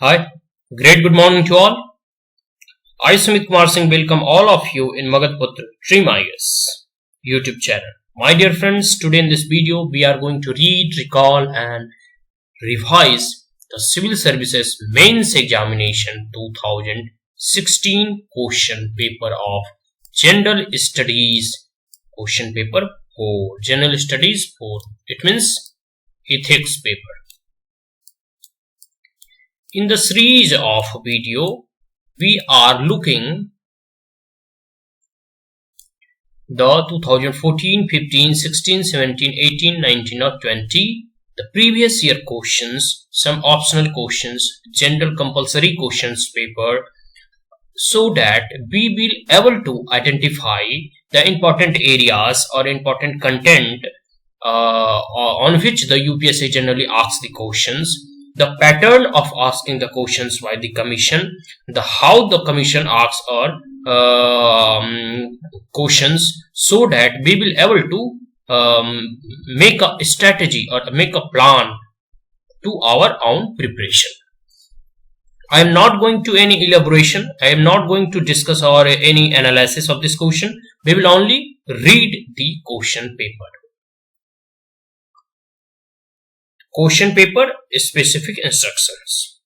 Hi, great good morning to all. I, Sumit Kumar Singh, welcome all of you in Magadputra DREAM-IAS YouTube channel. My dear friends, today in this video we are going to read, recall and revise the Civil Services Mains Examination 2016 question paper of General Studies question paper 4. General Studies 4. It means ethics paper. In the series of video, we are looking the 2014, 15, 16, 17, 18, 19 or 20, the previous year questions, some optional questions, general compulsory questions paper, so that we will able to identify the important areas or important content on which the UPSC generally asks the questions, the pattern of asking the questions by the commission, how the commission asks our questions, so that we will able to make a strategy or make a plan to our own preparation. I am not going to any elaboration. I am not going to discuss or any analysis of this question. We will only read the question paper. Question paper specific instructions.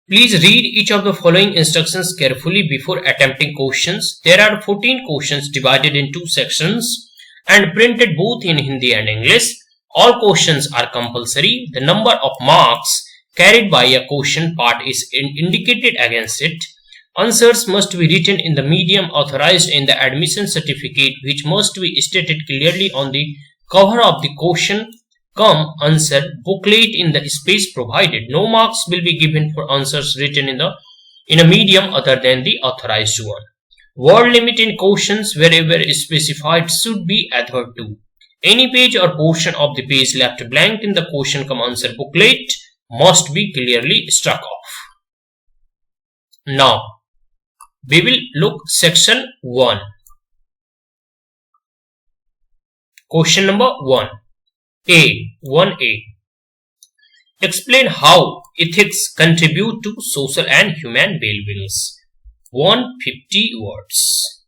Please read each of the following instructions carefully before attempting questions. There are 14 questions divided in 2 sections and printed both in Hindi and English. All questions are compulsory. The number of marks carried by a question part is indicated against it. Answers must be written in the medium authorized in the admission certificate, which must be stated clearly on the cover of the question answer booklet in the space provided. No marks will be given for answers written in a medium other than the authorized one. Word limit in questions wherever specified should be adhered to. Any page or portion of the page left blank in the question answer booklet must be clearly struck off. Now we will look section 1. Question number 1. 1A. Explain how ethics contribute to social and human well-being. 150 words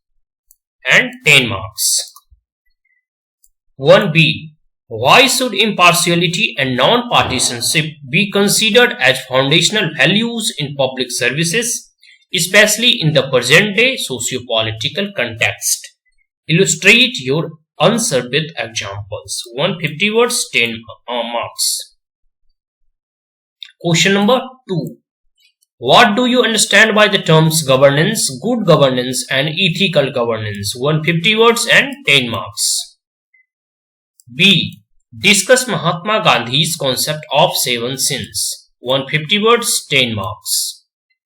and 10 marks. 1B. Why should impartiality and non-partisanship be considered as foundational values in public services, especially in the present-day socio-political context? Illustrate your answer with examples. 150 words, 10 marks. Question number 2. What do you understand by the terms governance, good governance and ethical governance? 150 words and 10 marks. B. Discuss Mahatma Gandhi's concept of 7 sins. 150 words, 10 marks.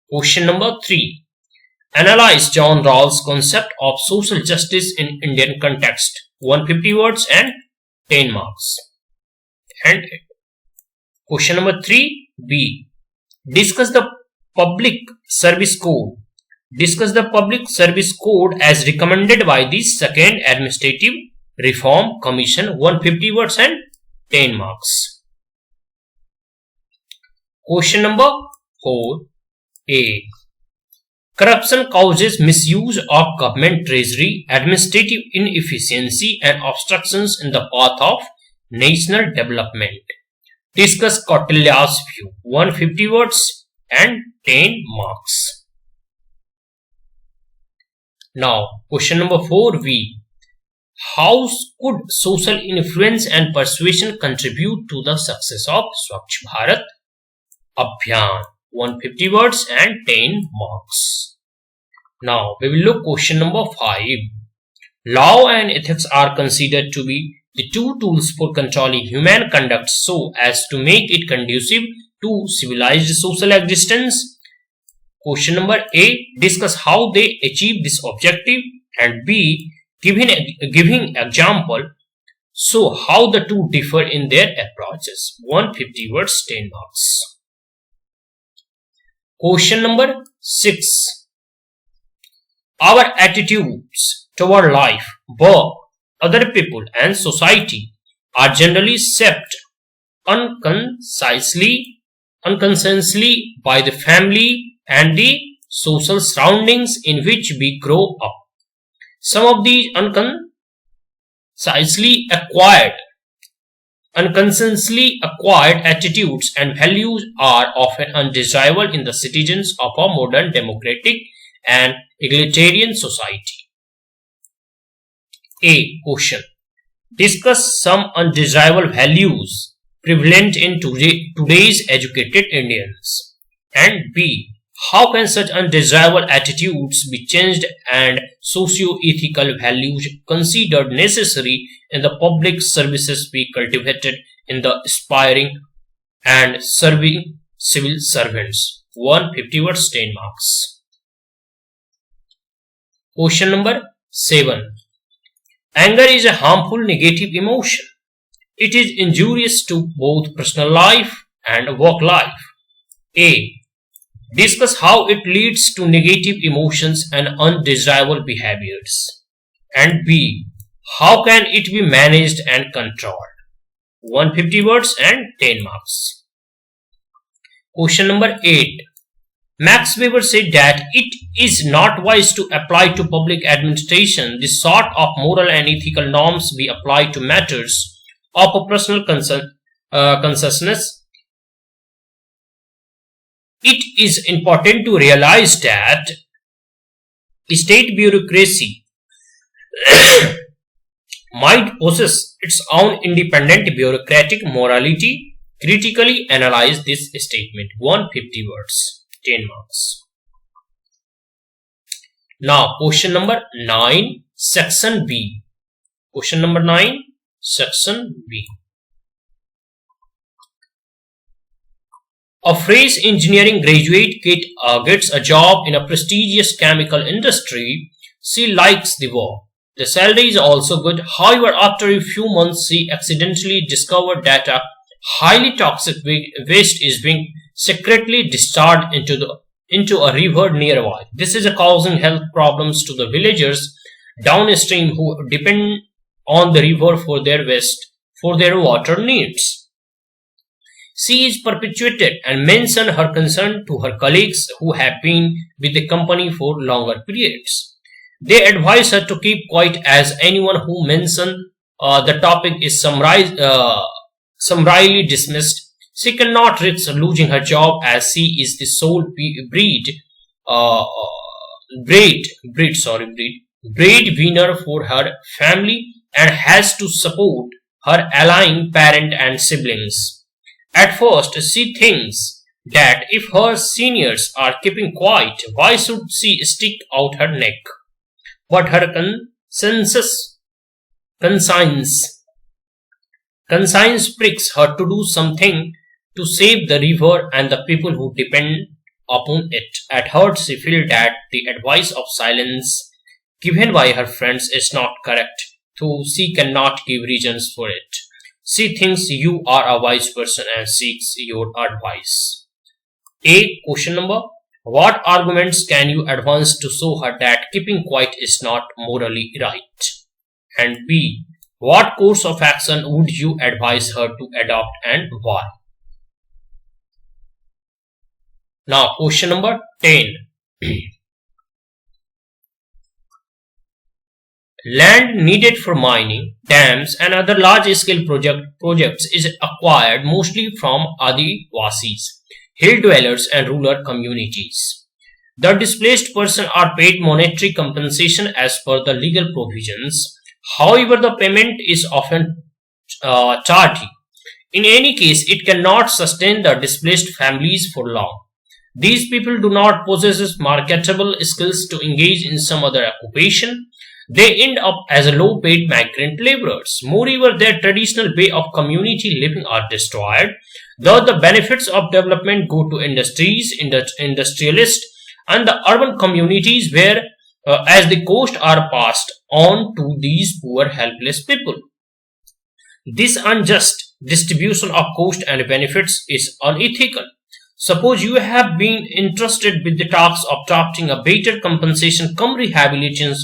Question number 3. Analyze John Rawls' concept of social justice in Indian context. 150 words and 10 marks. And question number 3B. Discuss the Public Service Code. Discuss the Public Service Code as recommended by the Second Administrative Reform Commission. 150 words and 10 marks. Question number 4A. Corruption causes misuse of government treasury, administrative inefficiency and obstructions in the path of national development. Discuss Kautilya's view. 150 words and 10 marks. Now, question number 4B. How could social influence and persuasion contribute to the success of Swachh Bharat Abhiyan? 150 words and 10 marks. Now we will look question number 5. Law and ethics are considered to be the two tools for controlling human conduct so as to make it conducive to civilized social existence. Question number A. Discuss how they achieve this objective, and B. Giving example so how the two differ in their approaches. 150 words, 10 marks. Question number 6. Our attitudes toward life, work, other people and society are generally shaped unconcisely unconsciously by the family and the social surroundings in which we grow up. Some of these unconsciously acquired attitudes and values are often undesirable in the citizens of a modern democratic and egalitarian society. A. Question. Discuss some undesirable values prevalent in today's educated Indians. And B. How can such undesirable attitudes be changed and socio-ethical values considered necessary in the public services be cultivated in the aspiring and serving civil servants? 150 words, 10 marks. Question number 7. Anger is a harmful negative emotion. It is injurious to both personal life and work life. A. Discuss how it leads to negative emotions and undesirable behaviors. And B. How can it be managed and controlled? 150 words and 10 marks. Question number 8. Max Weber said that it is not wise to apply to public administration the sort of moral and ethical norms we apply to matters of a personal consciousness. It is important to realize that state bureaucracy might possess its own independent bureaucratic morality. Critically analyze this statement. 150 words, 10 marks. Now, question number 9, section B. Question number 9, section B. A fresh engineering graduate gets a job in a prestigious chemical industry. She likes the work. The salary is also good. However, after a few months, she accidentally discovered that a highly toxic waste is being secretly discharged into a river nearby. This is causing health problems to the villagers downstream who depend on the river for their water needs. She is perpetuated and mentioned her concern to her colleagues who have been with the company for longer periods. They advise her to keep quiet, as anyone who mentions the topic is summarily dismissed. She cannot risk losing her job as she is the sole breadwinner for her family and has to support her ailing parent and siblings. At first, she thinks that if her seniors are keeping quiet, why should she stick out her neck? But her conscience pricks her to do something to save the river and the people who depend upon it. At heart, she feels that the advice of silence given by her friends is not correct, though she cannot give reasons for it. She thinks you are a wise person and seeks your advice. A. Question number. What arguments can you advance to show her that keeping quiet is not morally right? And B. What course of action would you advise her to adopt and why? Now, question number 10. Land needed for mining, dams and other large-scale projects is acquired mostly from Adivasis, hill dwellers and rural communities. The displaced persons are paid monetary compensation as per the legal provisions. However, the payment is often tardy. In any case, it cannot sustain the displaced families for long. These people do not possess marketable skills to engage in some other occupation. They end up as low-paid migrant laborers. Moreover, their traditional way of community living are destroyed. Thus, the benefits of development go to industries, industrialists, and the urban communities where, as the costs are passed on to these poor, helpless people. This unjust distribution of cost and benefits is unethical. Suppose you have been entrusted with the task of drafting a better compensation cum rehabilitation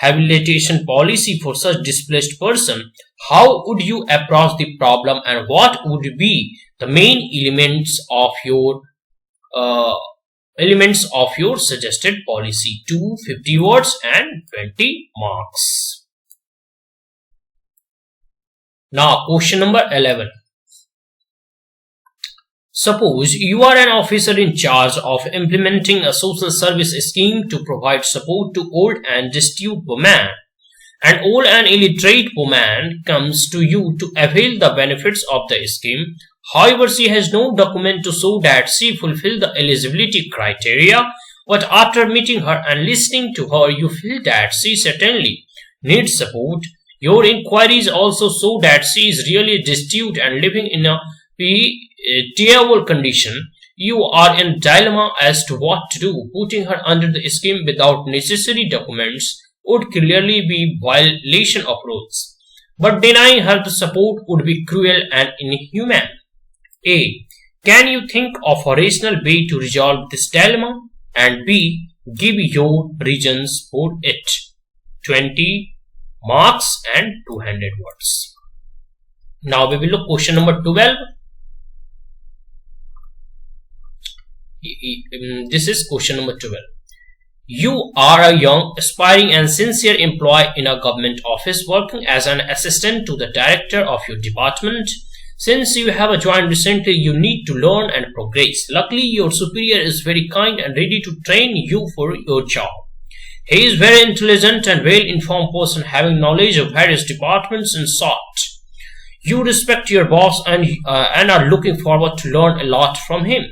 rehabilitation policy for such displaced person, how would you approach the problem and what would be the main elements of your suggested policy? 250 words and 20 marks. Now question number 11. Suppose you are an officer in charge of implementing a social service scheme to provide support to old and destitute women. An old and illiterate woman comes to you to avail the benefits of the scheme. However, she has no document to show that she fulfilled the eligibility criteria, but after meeting her and listening to her, you feel that she certainly needs support. Your inquiries also show that she is really destitute and living in a pitiable condition. You are in dilemma as to what to do. Putting her under the scheme without necessary documents would clearly be violation of rules, but denying her the support would be cruel and inhuman. A. Can you think of a rational way to resolve this dilemma? And B. Give your reasons for it. 20 marks and 200 words. Now we will look question number 12. This is question number 12. You are a young, aspiring and sincere employee in a government office working as an assistant to the director of your department. Since you have joined recently, you need to learn and progress. Luckily, your superior is very kind and ready to train you for your job. He is very intelligent and well-informed person having knowledge of various departments and sort. You respect your boss and are looking forward to learn a lot from him.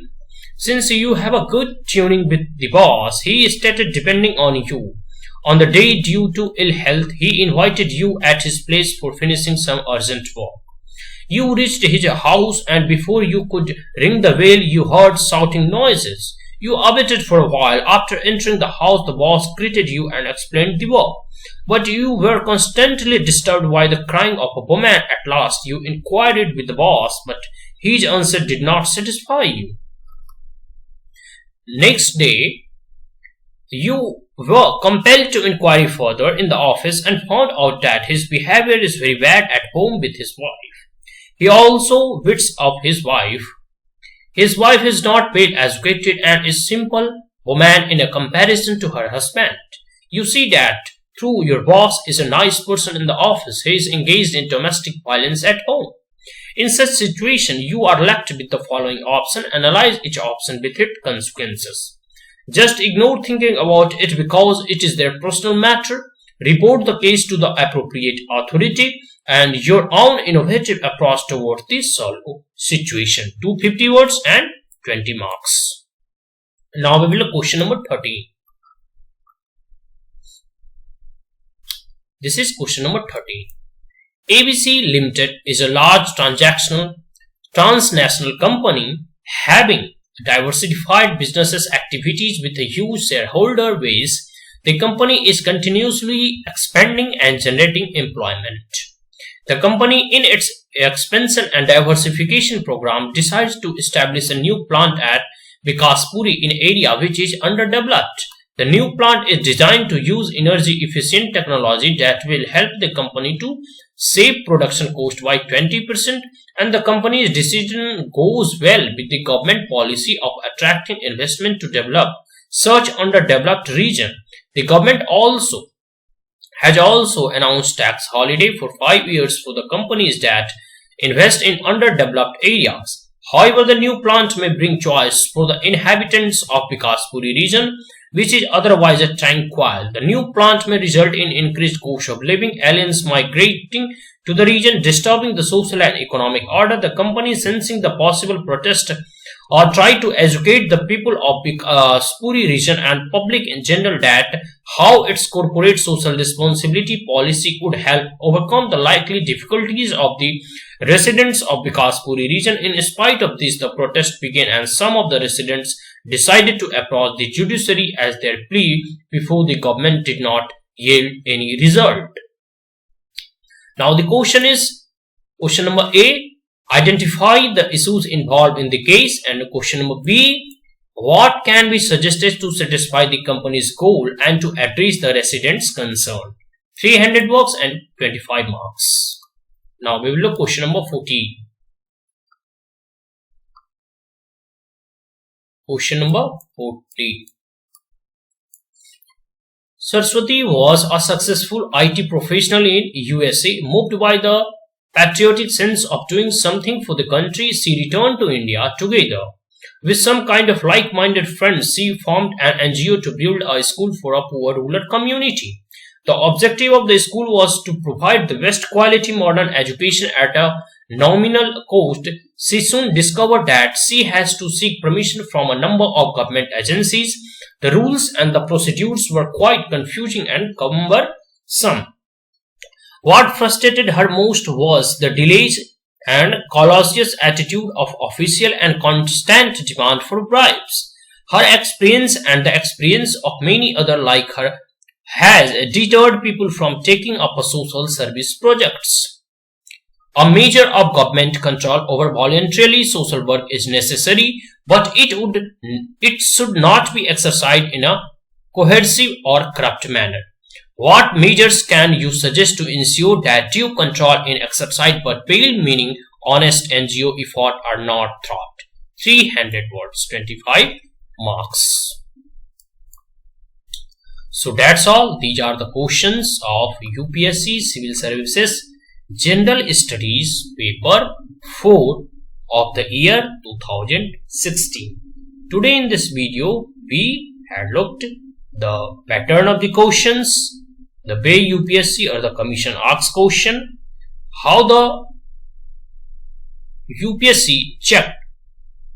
Since you have a good tuning with the boss, he stated depending on you. On the day due to ill health, he invited you at his place for finishing some urgent work. You reached his house and before you could ring the bell, you heard shouting noises. You awaited for a while. After entering the house, the boss greeted you and explained the work. But you were constantly disturbed by the crying of a woman. At last, you inquired with the boss, but his answer did not satisfy you. Next day, you were compelled to inquire further in the office and found out that his behavior is very bad at home with his wife. He also beats up his wife. His wife is not well educated and is simple woman in a comparison to her husband. You see that through your boss is a nice person in the office. He is engaged in domestic violence at home. In such situation, you are left with the following option. Analyze each option with its consequences. Just ignore thinking about it because it is their personal matter. Report the case to the appropriate authority and your own innovative approach towards this solved situation. 250 words and 20 marks. Now we will look question number 13. This is question number 13. ABC Limited is a large transnational company having diversified businesses activities with a huge shareholder base. The company is continuously expanding and generating employment. The company, in its expansion and diversification program, decides to establish a new plant at Bikaspuri in area which is underdeveloped. The new plant is designed to use energy-efficient technology that will help the company to save production cost by 20%, and the company's decision goes well with the government policy of attracting investment to develop such underdeveloped region. The government has also announced tax holiday for 5 years for the companies that invest in underdeveloped areas. However, the new plant may bring choice for the inhabitants of Bikaspuri region, which is otherwise tranquil. The new plant may result in increased cost of living, aliens migrating to the region, disturbing the social and economic order. The company, sensing the possible protest or try to educate the people of Bikaspuri region and public in general that how its corporate social responsibility policy could help overcome the likely difficulties of the residents of Bikaspuri region. In spite of this, the protest began and some of the residents decided to approach the judiciary as their plea before the government did not yield any result. Now the question is, question number A, identify the issues involved in the case, and question number B, what can be suggested to satisfy the company's goal and to address the residents' concern. 300 marks and 25 marks. Now we will look question number 14. Question number 14. Saraswati was a successful IT professional in USA. Moved by the patriotic sense of doing something for the country, she returned to India. Together with some kind of like-minded friends, she formed an NGO to build a school for a poor rural community. The objective of the school was to provide the best quality modern education at a nominal cost. She soon discovered that she has to seek permission from a number of government agencies. The rules and the procedures were quite confusing and cumbersome. What frustrated her most was the delays and cautious attitude of officials and constant demand for bribes. Her experience and the experience of many others like her has deterred people from taking up a social service projects. A measure of government control over voluntary social work is necessary, but it should not be exercised in a coercive or corrupt manner. What measures can you suggest to ensure that due control in exercise but pale meaning honest NGO effort are not thought? 300 words, 25 marks. So that's all. These are the questions of UPSC Civil Services General Studies Paper 4 of the year 2016. Today in this video, we had looked the pattern of the questions, the way UPSC or the Commission asks question, how the UPSC checked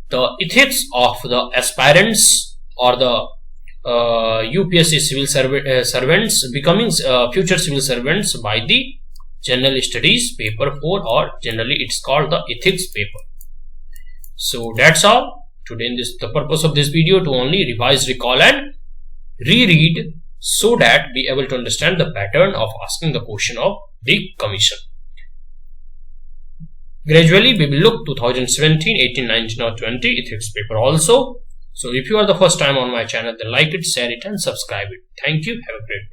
the ethics of the aspirants or the UPSC civil servants becoming future civil servants by the General Studies Paper 4, or generally it's called the ethics paper. So that's all. Today in this, the purpose of this video to only revise, recall and reread so that be able to understand the pattern of asking the question of the Commission. Gradually we will look 2017, 18, 19 or 20 ethics paper also. So if you are the first time on my channel, then like it, share it and subscribe it. Thank you. Have a great day.